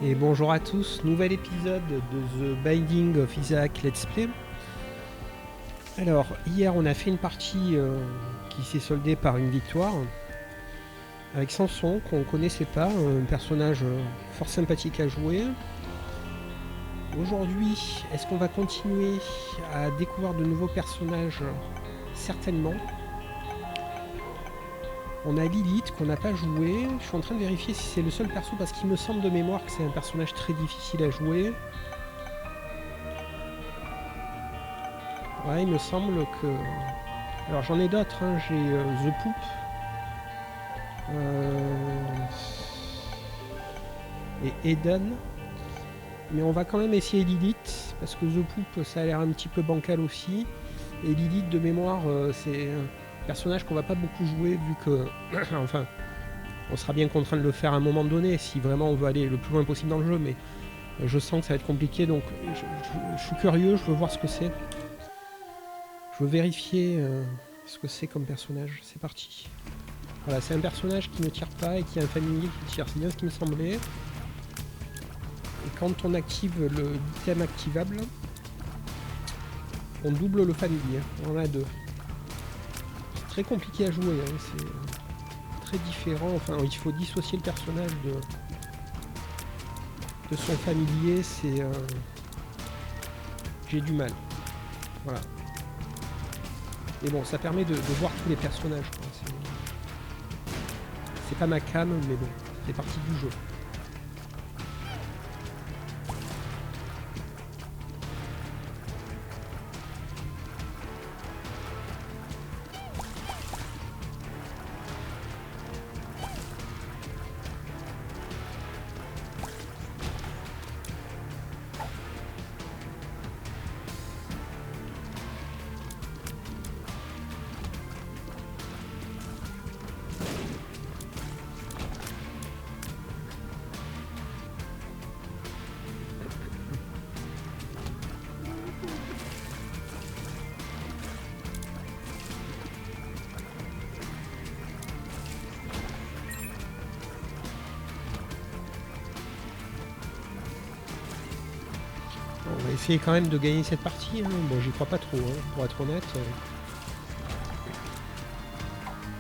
Et bonjour à tous, nouvel épisode de The Binding of Isaac Let's Play. Alors, hier on a fait une partie qui s'est soldée par une victoire avec Samson, qu'on connaissait pas, un personnage fort sympathique à jouer. Aujourd'hui, est-ce qu'on va continuer à découvrir de nouveaux personnages? Certainement. On a Lilith qu'on n'a pas joué. Je suis en train de vérifier si c'est le seul perso parce qu'il me semble de mémoire que c'est un personnage très difficile à jouer. Ouais, il me semble que... Alors j'en ai d'autres, hein. J'ai The Poop. Et Eden. Mais on va quand même essayer Lilith, parce que The Poop ça a l'air un petit peu bancal aussi. Et Lilith de mémoire, c'est un personnage qu'on va pas beaucoup jouer vu que... enfin, on sera bien contraint de le faire à un moment donné si vraiment on veut aller le plus loin possible dans le jeu, mais je sens que ça va être compliqué, donc je suis curieux, je veux voir ce que c'est. Je veux vérifier ce que c'est comme personnage. C'est parti. Voilà, c'est un personnage qui ne tire pas et qui a un familier qui tire. C'est bien ce qui me semblait. Et quand on active le item activable, on double le familier. On en a deux. C'est très compliqué à jouer. Hein. C'est très différent. Enfin, il faut dissocier le personnage de son familier. C'est... J'ai du mal. Voilà. Mais bon, ça permet de voir tous les personnages. C'est pas ma cam, mais bon, c'est partie du jeu. On va essayer quand même de gagner cette partie. Hein. Bon, j'y crois pas trop, hein, pour être honnête.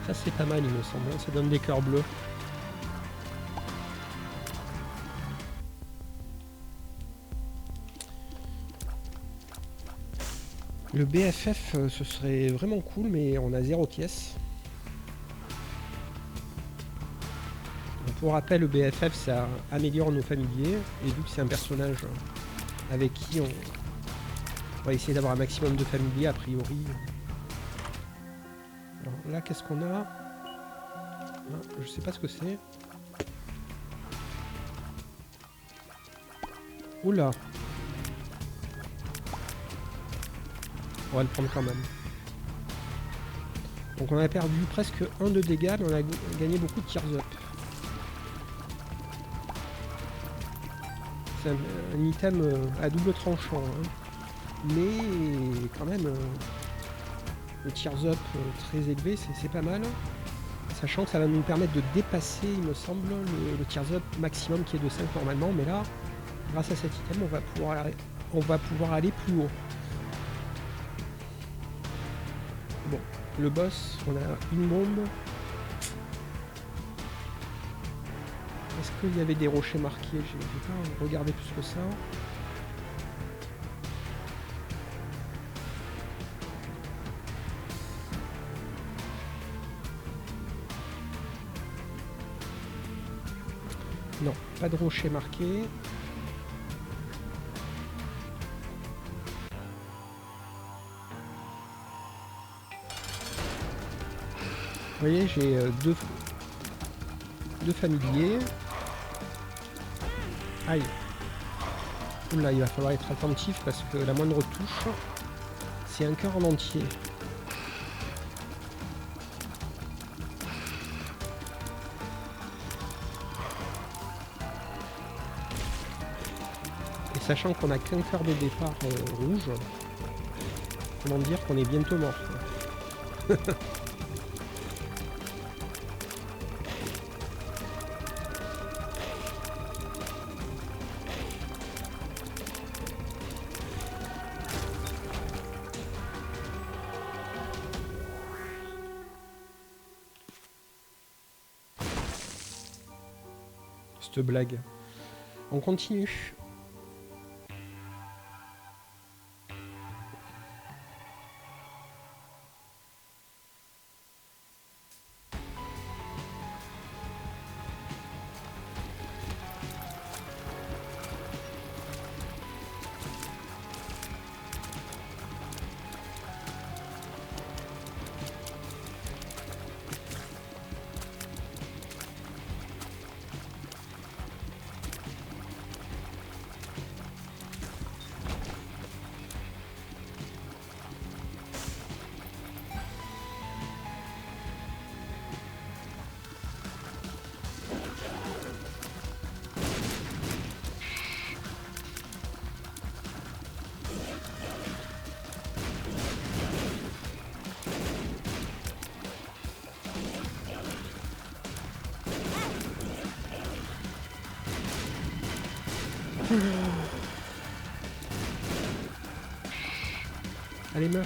Ça, c'est pas mal, il me semble. Hein. Ça donne des cœurs bleus. Le BFF, ce serait vraiment cool, mais on a 0 pièces. Pour rappel, le BFF, ça améliore nos familiers. Et vu que c'est un personnage avec qui on va essayer d'avoir un maximum de familiers, a priori. Alors là, qu'est-ce qu'on a? Je sais pas ce que c'est. Oula! On va le prendre quand même. Donc on a perdu presque 1 de dégâts, mais on a gagné beaucoup de tears up. C'est un item à double tranchant, hein. Mais quand même le tears up très élevé, c'est pas mal. Sachant que ça va nous permettre de dépasser, il me semble, le tears up maximum qui est de 5 normalement, mais là, grâce à cet item, on va pouvoir aller plus haut. Bon, le boss, on a une bombe. Est-ce qu'il y avait des rochers marqués? J'ai pas regardé plus que ça. Non, pas de rochers marqués. Vous voyez, j'ai deux familiers. Aïe. Oula, il va falloir être attentif parce que la moindre touche, c'est un cœur en entier. Et sachant qu'on a qu'un cœur de départ rouge, comment dire qu'on est bientôt mort. Cette blague. On continue. Allez, meurs.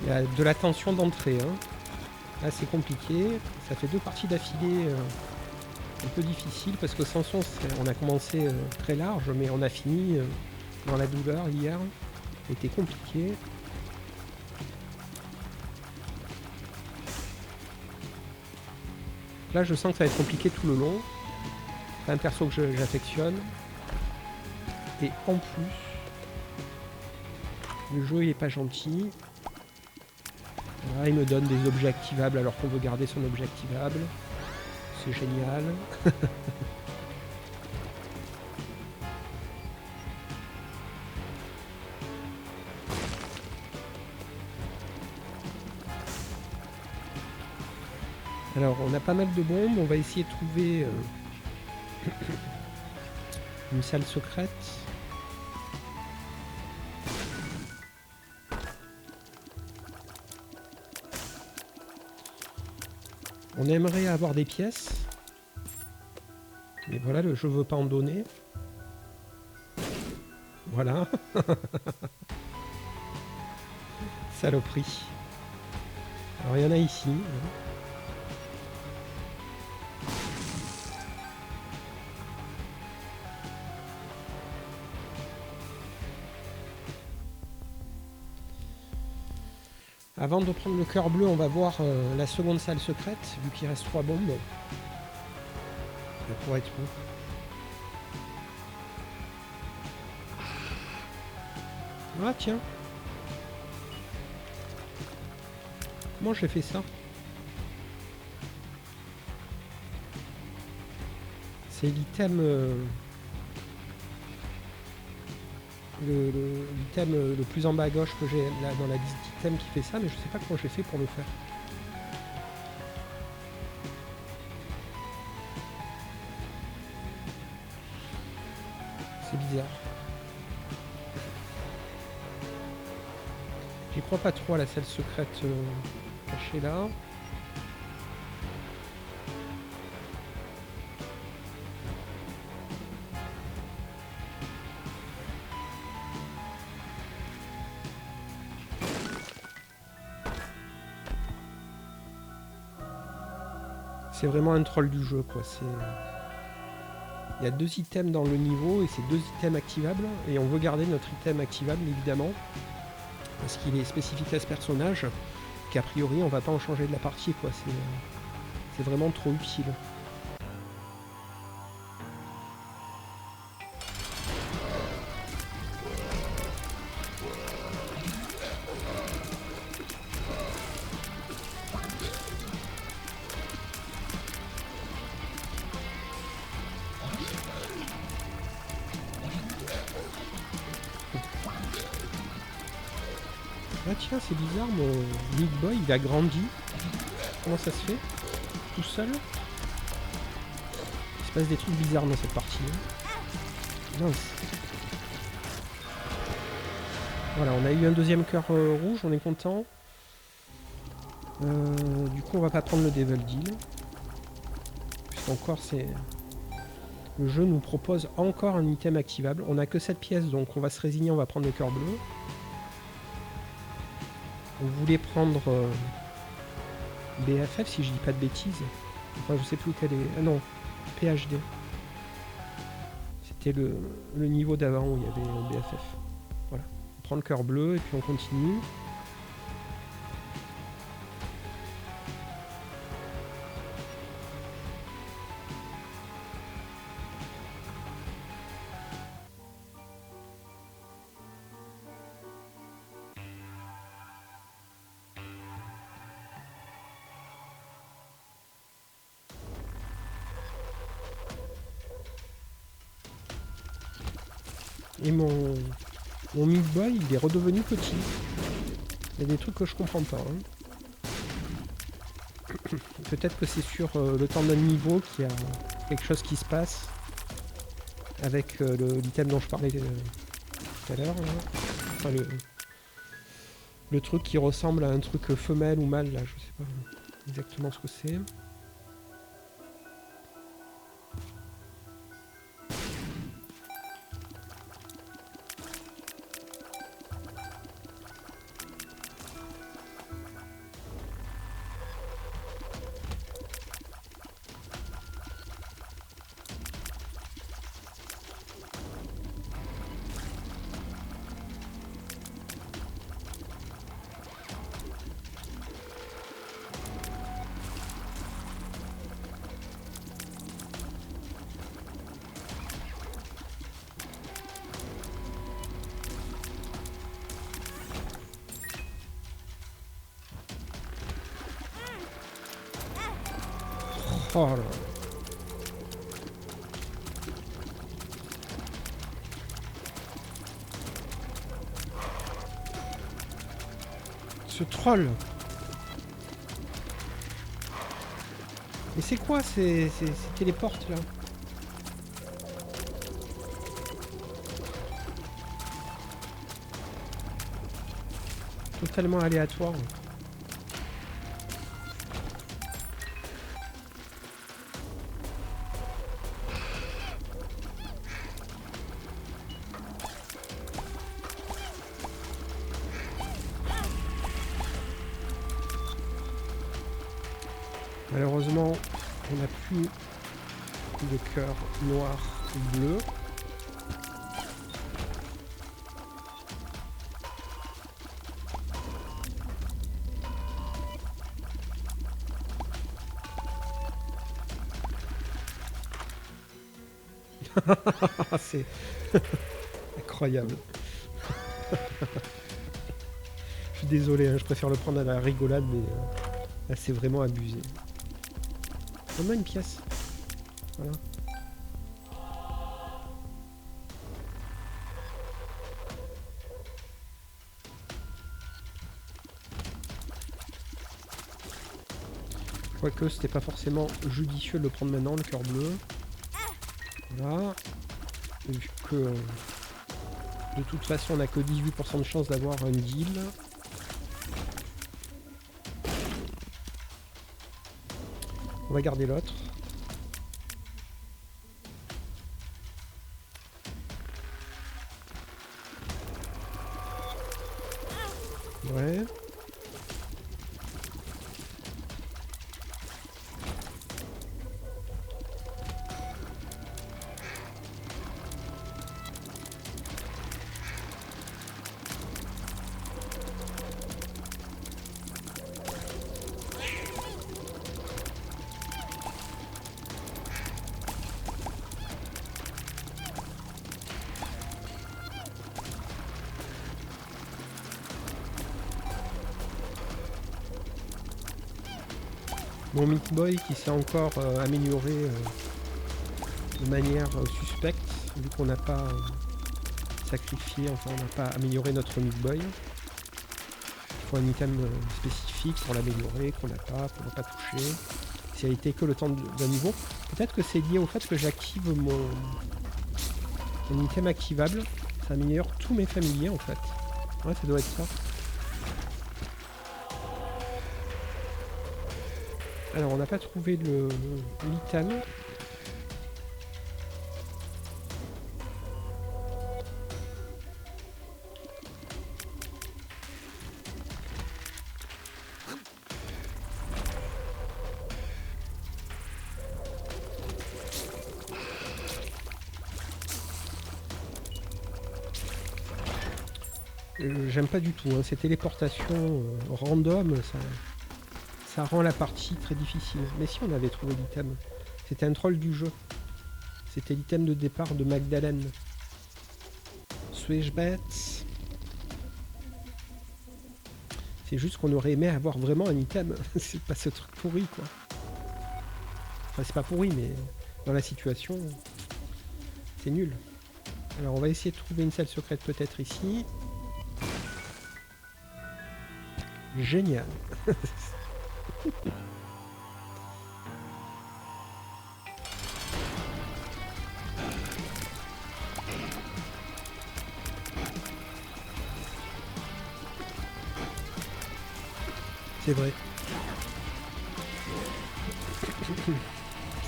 Il y a de la tension d'entrée. Hein. Là, c'est compliqué. Ça fait 2 parties d'affilée un peu difficiles parce que Samson, on a commencé très large, mais on a fini dans la douleur hier. C'était compliqué. Là, je sens que ça va être compliqué tout le long. C'est un perso que j'affectionne. Et en plus, le jeu il est pas gentil. Là, il me donne des objets activables alors qu'on veut garder son objet activable. C'est génial. Alors, on a pas mal de bombes. On va essayer de trouver une salle secrète. On aimerait avoir des pièces. Mais voilà, le jeu veut pas en donner. Voilà. Saloperie. Alors il y en a ici. Avant de prendre le cœur bleu, on va voir la seconde salle secrète, vu qu'il reste 3 bombes. Ça pourrait être où? Ah tiens. Comment j'ai fait ça? C'est l'item... l'item le plus en bas à gauche que j'ai là dans la liste d'items qui fait ça, mais je sais pas comment j'ai fait pour le faire. C'est bizarre. J'y crois pas trop à la salle secrète cachée là. C'est vraiment un troll du jeu, quoi. Il y a 2 items dans le niveau et c'est 2 items activables. Et on veut garder notre item activable, évidemment. Parce qu'il est spécifique à ce personnage. Qu'a priori, on va pas en changer de la partie, quoi. C'est vraiment trop utile. Ah tiens, c'est bizarre, mon Meat Boy, il a grandi. Comment ça se fait? Tout seul? Il se passe des trucs bizarres dans cette partie. Mince. Voilà, on a eu un deuxième cœur rouge, on est content. Du coup, on va pas prendre le Devil Deal. Puisqu'encore, c'est... Le jeu nous propose encore un item activable. On a que 7 pièces, donc on va se résigner, on va prendre le cœur bleu. On voulait prendre BFF, si je dis pas de bêtises. Enfin, je sais plus quel est... Ah non, PhD. C'était le niveau d'avant où il y avait BFF. Voilà. On prend le cœur bleu et puis on continue. Et mon Meat Boy, il est redevenu petit. Il y a des trucs que je comprends pas. Hein. Peut-être que c'est sur le temps d'un niveau qu'il y a quelque chose qui se passe avec l'item dont je parlais tout à l'heure. Enfin, le truc qui ressemble à un truc femelle ou mâle, là, je sais pas exactement ce que c'est. Oh là. Ce troll. Mais c'est quoi ces téléportes là? Totalement aléatoire. Malheureusement, on n'a plus de cœur noir ou bleu. C'est incroyable. Je suis désolé, hein, je préfère le prendre à la rigolade, mais là c'est vraiment abusé. On a une pièce. Voilà. Quoique c'était pas forcément judicieux de le prendre maintenant, le cœur bleu. Voilà. Vu que de toute façon on n'a que 18% de chance d'avoir un deal. On va garder l'autre. Ouais. Mon Meat Boy qui s'est encore amélioré de manière suspecte, vu qu'on n'a pas sacrifié, enfin on n'a pas amélioré notre Meat Boy. faut un item spécifique pour l'améliorer, qu'on n'a pas touché. Si elle était que le temps d'un niveau. Peut-être que c'est lié au fait que j'active mon item activable. Ça améliore tous mes familiers en fait. Ouais, ça doit être ça. Alors on n'a pas trouvé l'item. J'aime pas du tout, hein. Ces téléportations random, ça rend la partie très difficile. Mais si on avait trouvé l'item, c'était un troll du jeu. C'était l'item de départ de Magdalene. Suis-je bête? C'est juste qu'on aurait aimé avoir vraiment un item. C'est pas ce truc pourri, quoi. Enfin, c'est pas pourri, mais dans la situation, c'est nul. Alors, on va essayer de trouver une salle secrète peut-être ici. Génial. C'est vrai.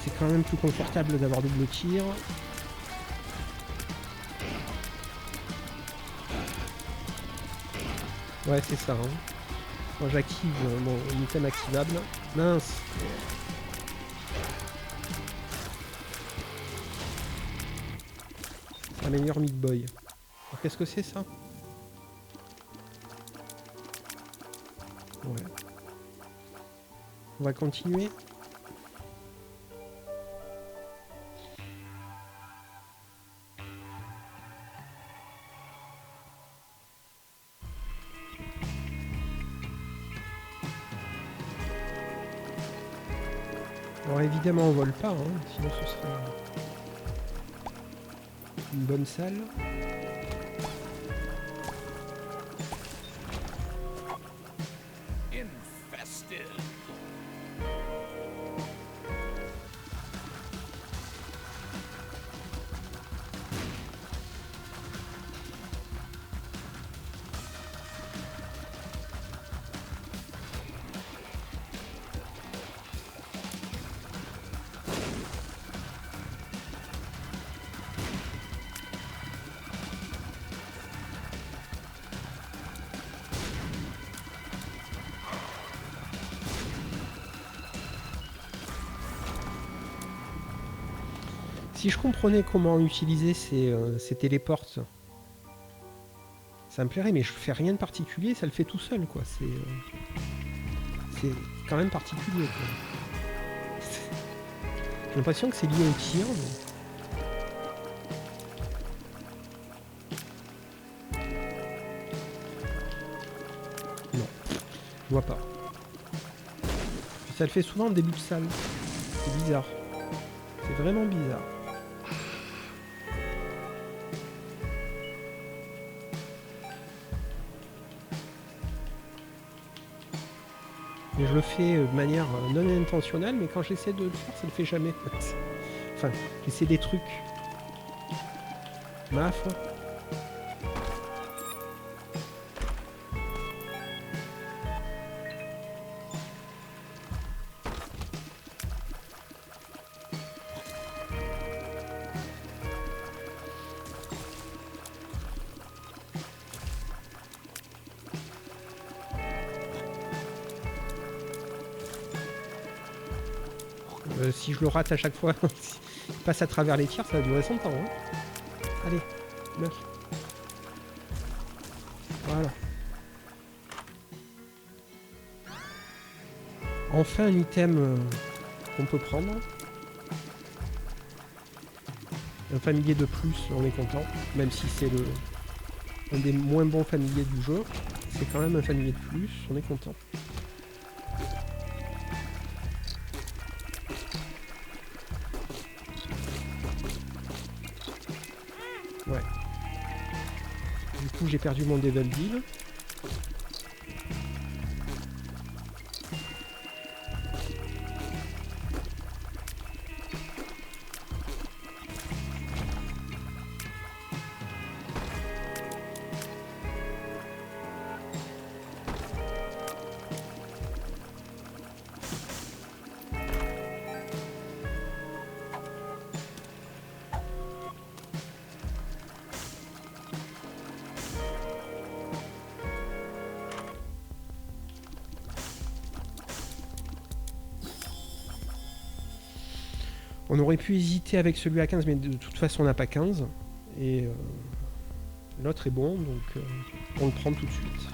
C'est quand même plus confortable d'avoir double tir. Ouais, c'est ça. Hein. Quand j'active mon item activable. Mince. Ça améliore Meat Boy. Alors qu'est-ce que c'est ça? Ouais. On va continuer. Alors évidemment on vole pas, hein, sinon ce serait une bonne salle. Si je comprenais comment utiliser ces téléportes, ça me plairait, mais je fais rien de particulier, ça le fait tout seul, quoi. C'est quand même particulier, quoi. J'ai l'impression que c'est lié au tir, mais... Non, je vois pas. Puis ça le fait souvent en début de salle. C'est bizarre. C'est vraiment bizarre. Et je le fais de manière non intentionnelle, mais quand j'essaie de le faire, ça le fait jamais. Enfin, j'essaie des trucs. Ma foi. Si je le rate à chaque fois, il passe à travers les tirs, ça va durer son temps. Hein. Allez, meurs. Voilà. Enfin un item qu'on peut prendre. Un familier de plus, on est content. Même si c'est un des moins bons familiers du jeu. C'est quand même un familier de plus, on est content. Ouais. Du coup, j'ai perdu mon Devil Deal. On aurait pu hésiter avec celui à 15, mais de toute façon on n'a pas 15. Et l'autre est bon, donc on le prend tout de suite.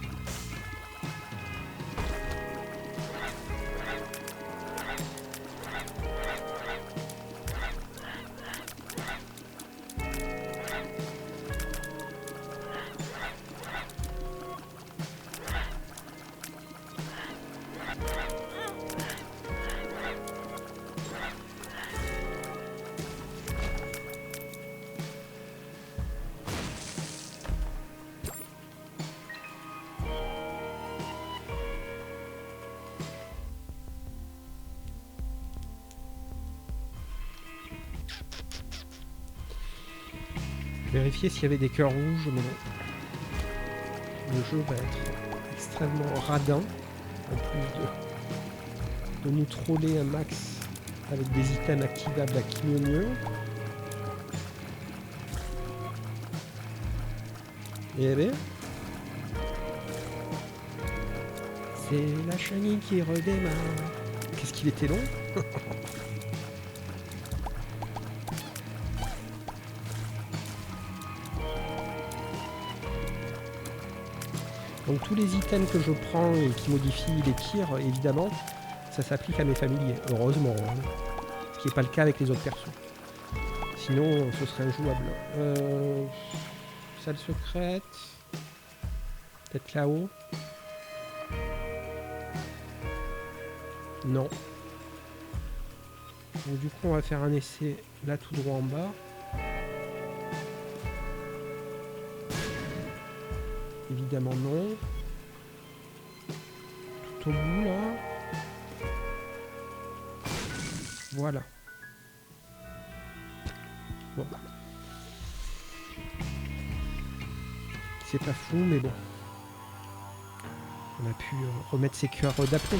Vérifier s'il y avait des cœurs rouges, mais non. Le jeu va être extrêmement radin, en plus de nous troller un max avec des items activables à qui mieux. Et bien, c'est la chenille qui redémarre. Qu'est-ce qu'il était long. Donc tous les items que je prends et qui modifient les tirs, évidemment, ça s'applique à mes familiers, heureusement. Hein. Ce qui n'est pas le cas avec les autres persos. Sinon, ce serait injouable. Salle secrète. Peut-être là-haut. Non. Donc du coup, on va faire un essai là tout droit en bas. Évidemment non. Tout au bout là. Voilà. Bon. C'est pas fou mais bon. On a pu remettre ses cœurs d'aplomb.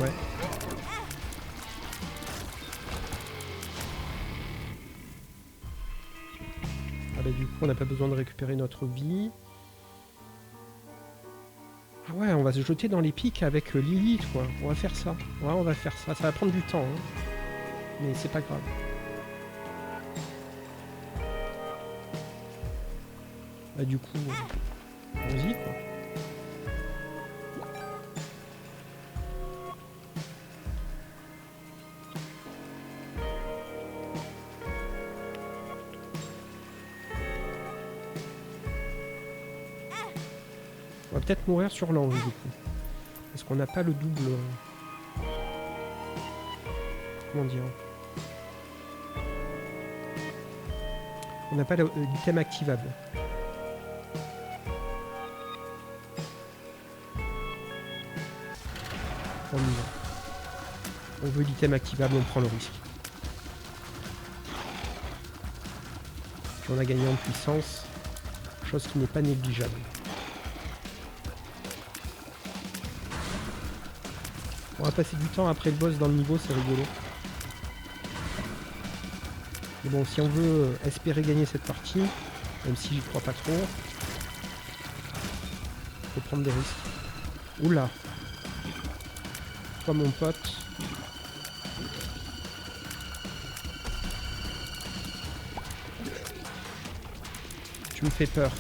Ouais. Ah bah du coup on n'a pas besoin de récupérer notre vie. Ah ouais, on va se jeter dans les pics avec Lilith quoi. On va faire ça. Ouais, on va faire ça. Ça va prendre du temps. Hein. Mais c'est pas grave. Bah du coup, allons-y quoi. On va peut-être mourir sur l'ange du coup. Parce qu'on n'a pas le double... Comment dire? On n'a pas l'item activable. On y va. On veut l'item activable, on prend le risque. Puis on a gagné en puissance, chose qui n'est pas négligeable. On va passer du temps après le boss dans le niveau, c'est rigolo. Mais bon, si on veut espérer gagner cette partie, même si j'y crois pas trop, faut prendre des risques. Oula! Toi mon pote. Tu me fais peur.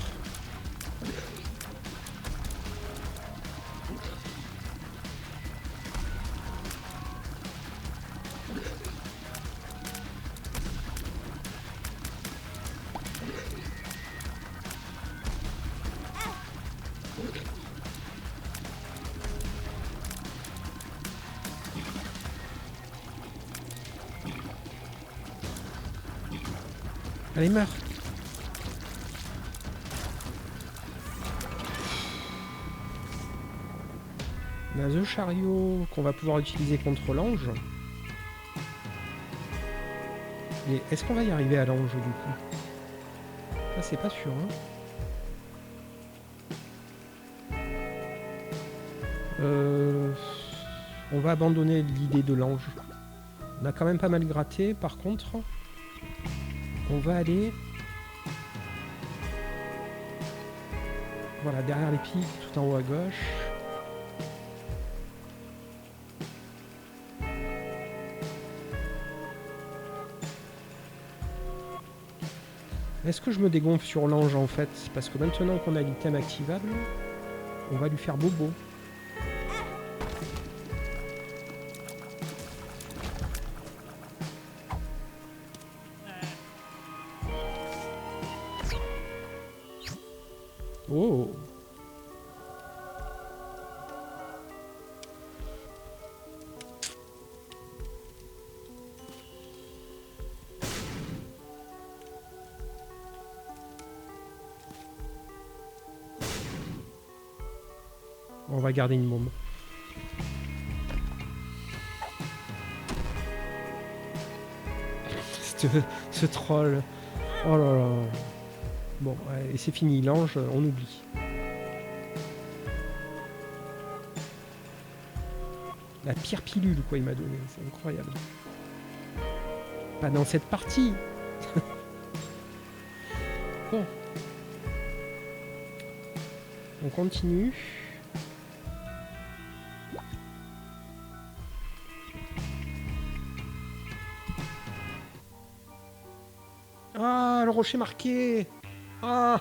Allez, meurs. On a The Chariot qu'on va pouvoir utiliser contre l'ange. Mais est-ce qu'on va y arriver à l'ange du coup? Ça c'est pas sûr. Hein. On va abandonner l'idée de l'ange. On a quand même pas mal gratté par contre. On va aller... Voilà, derrière les pics, tout en haut à gauche. Est-ce que je me dégonfle sur l'ange en fait? Parce que maintenant qu'on a l'item activable, on va lui faire bobo. Oh! On va garder une bombe. Ce troll. Oh là là. Bon, et c'est fini, l'ange, on oublie. La pire pilule, quoi, il m'a donné. C'est incroyable. Pas dans cette partie. Bon. On continue. Ah, le rocher marqué. Ah.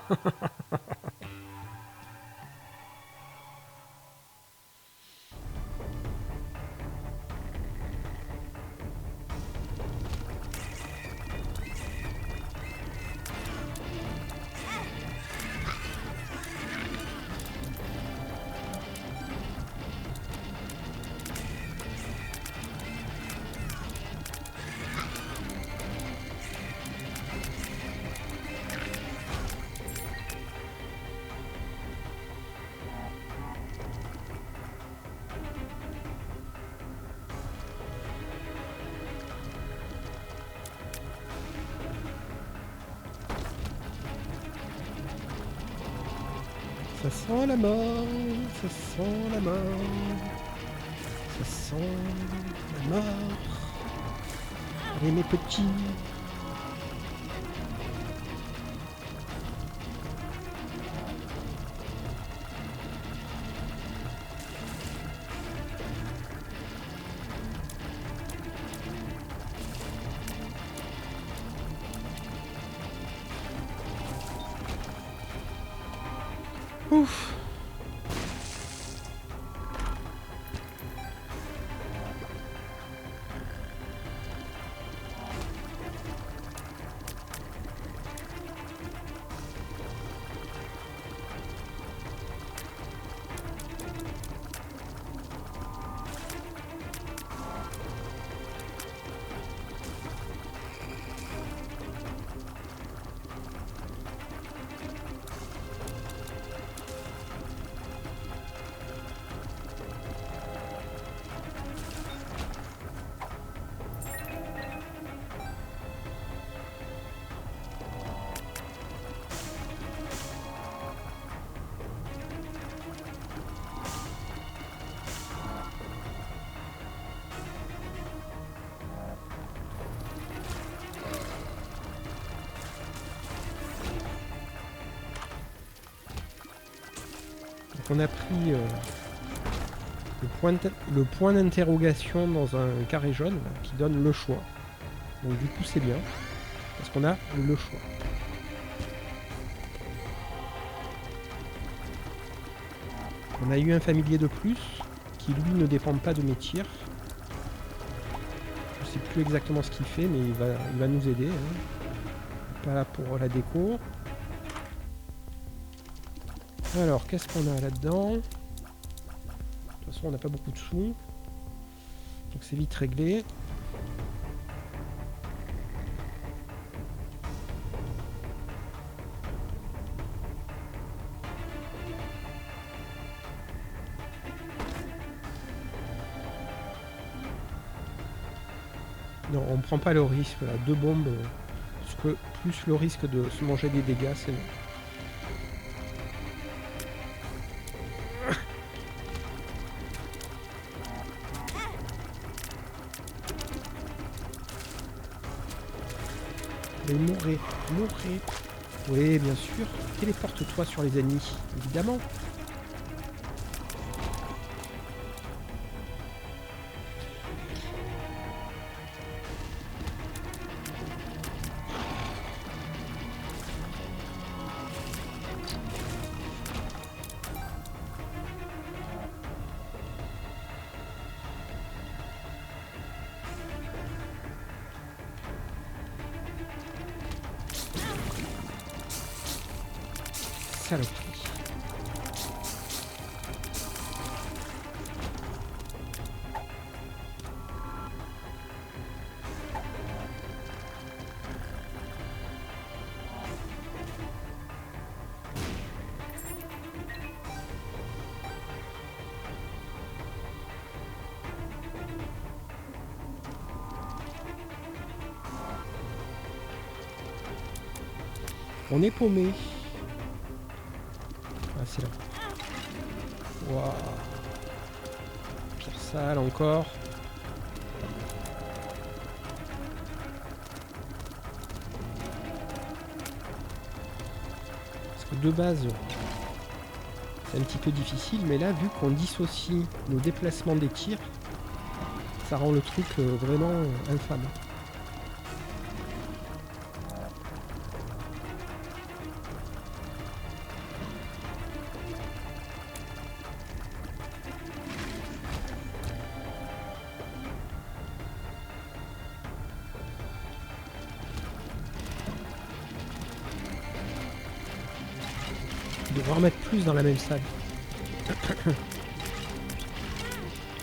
Ça sent la mort, ça sent la mort, ça sent la mort. Allez mes petits. Ouf. On a pris le point d'interrogation dans un carré jaune là, qui donne le choix. Donc du coup c'est bien, parce qu'on a le choix. On a eu un familier de plus, qui lui ne dépend pas de mes tirs. Je sais plus exactement ce qu'il fait, mais il va nous aider. Hein. Pas là pour la déco. Alors, qu'est-ce qu'on a là-dedans? De toute façon, on n'a pas beaucoup de sous. Donc c'est vite réglé. Non, on prend pas le risque, là. 2 bombes, plus le risque de se manger des dégâts, c'est non. Mais mourrez. Oui, bien sûr. Téléporte-toi sur les ennemis, évidemment. Saloperie. On est paumé. Ah, c'est là. Waouh. Pire salle encore. Parce que de base, c'est un petit peu difficile, mais là, vu qu'on dissocie nos déplacements des tirs, ça rend le truc vraiment infâme. Je devrais en mettre plus dans la même salle.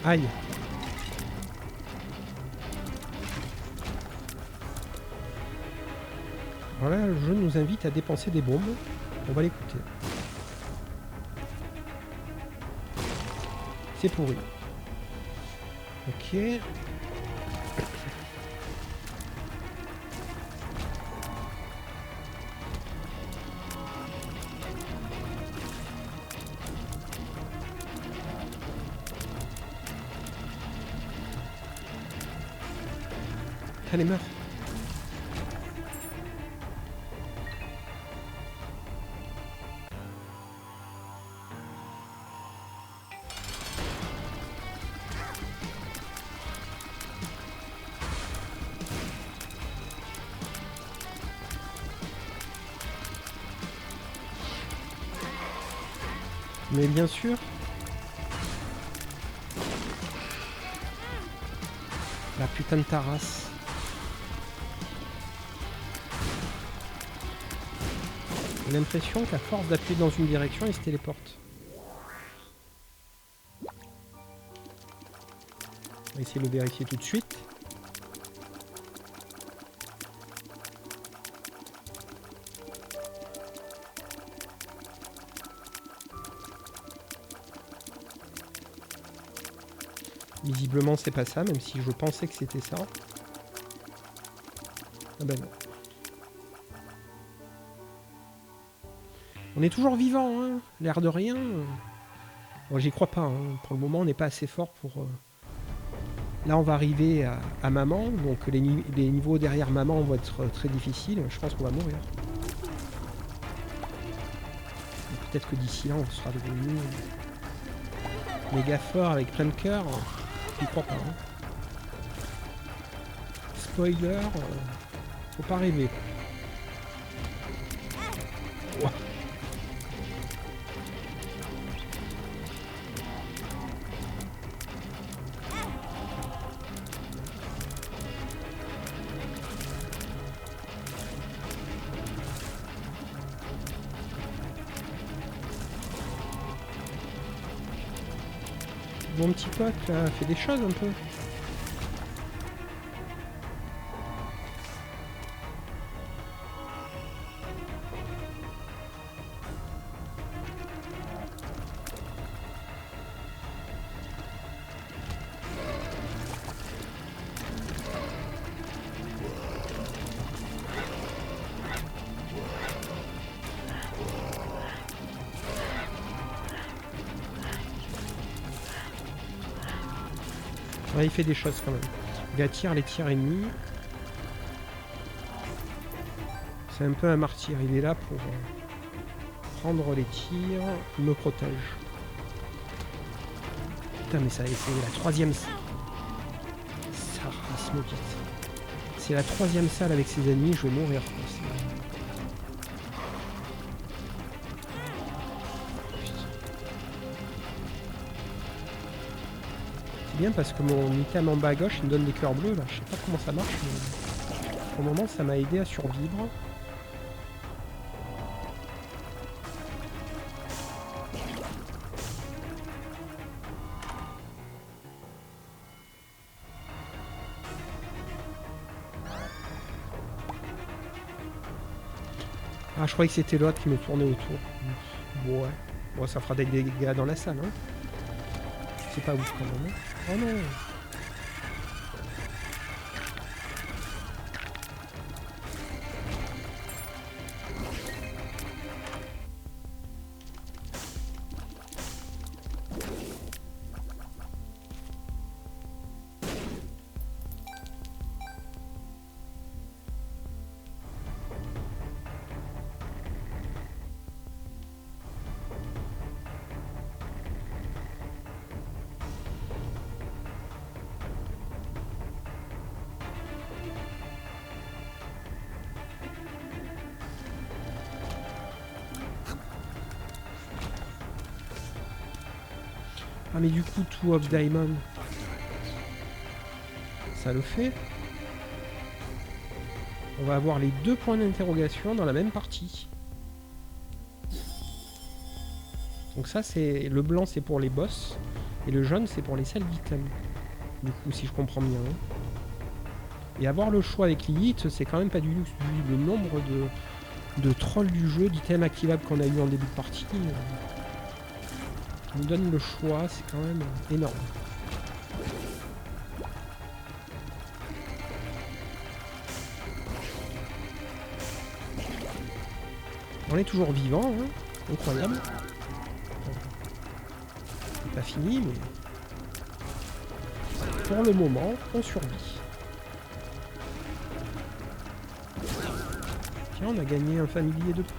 Aïe. Voilà, le jeu nous invite à dépenser des bombes. On va l'écouter. C'est pourri. Ok. Elle est meurt. Mais bien sûr. La putain de Taras. J'ai l'impression qu'à force d'appuyer dans une direction, il se téléporte. On va essayer de le vérifier tout de suite. Visiblement c'est pas ça, même si je pensais que c'était ça. Ah ben non. On est toujours vivant, hein, l'air de rien. Bon, j'y crois pas, hein. Pour le moment on n'est pas assez fort pour... Là on va arriver à maman, donc les niveaux derrière maman vont être très difficiles. Je pense qu'on va mourir. Peut-être que d'ici là on sera devenu méga fort avec plein de cœur. J'y crois pas. Hein. Spoiler, faut pas rêver. Wow. Mon petit pote là fait des choses un peu. Ouais, il fait des choses quand même. Il attire les tirs ennemis. C'est un peu un martyr. Il est là pour prendre les tirs. Il me protège. Putain, mais ça c'est la troisième... Sarras maudite. C'est la troisième salle avec ses ennemis. Je vais mourir. C'est bien parce que mon item en bas à gauche, il me donne des cœurs bleus. Là. Je sais pas comment ça marche, mais pour le moment, ça m'a aidé à survivre. Ah, je croyais que c'était l'autre qui me tournait autour. Ouais. Bon, ça fera des dégâts dans la salle, hein. C'est pas ouf quand même. Hein. Oh non. Ah mais du coup, Two of Diamond, ça le fait. On va avoir les deux points d'interrogation dans la même partie. Donc ça, c'est le blanc, c'est pour les boss, et le jaune, c'est pour les salles d'items. Du coup, si je comprends bien. Et avoir le choix avec Lilith, c'est quand même pas du luxe, vu le nombre de trolls du jeu, d'items activables qu'on a eu en début de partie. Qui nous donne le choix, c'est quand même énorme. On est toujours vivant, hein. Incroyable. C'est pas fini, mais pour le moment, on survit. Tiens, on a gagné un familier de plus.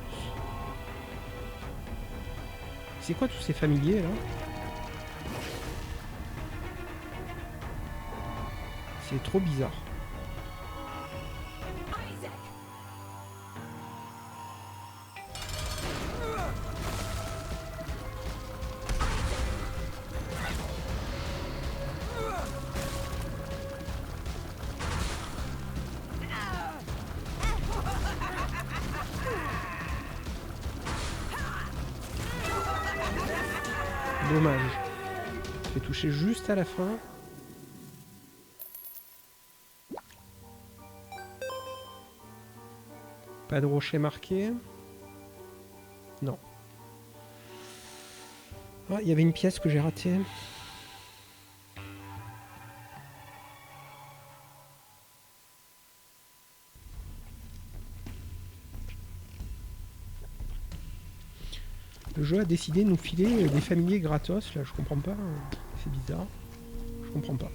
C'est quoi tous ces familiers là? C'est trop bizarre. Dommage. Je vais toucher juste à la fin. Pas de rocher marqué. Non. Ah, il y avait une pièce que j'ai ratée. Le jeu a décidé de nous filer des familiers gratos, là je comprends pas, c'est bizarre, je comprends pas.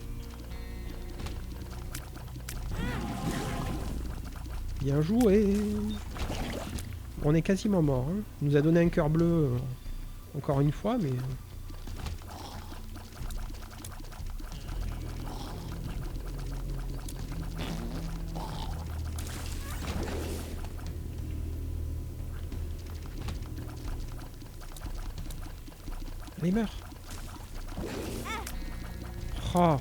Bien joué. On est quasiment mort, hein. Il nous a donné un cœur bleu encore une fois, mais... Allez, meurs. Oh.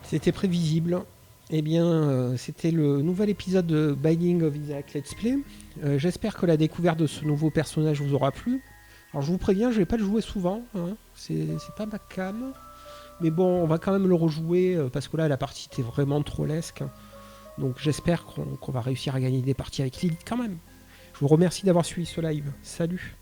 C'était prévisible. Eh bien, c'était le nouvel épisode de Binding of Isaac Let's Play. J'espère que la découverte de ce nouveau personnage vous aura plu. Alors je vous préviens, je vais pas le jouer souvent, hein. C'est pas ma cam. Mais bon, on va quand même le rejouer parce que là la partie était vraiment trollesque. Donc j'espère qu'on va réussir à gagner des parties avec Lilith quand même. Je vous remercie d'avoir suivi ce live. Salut!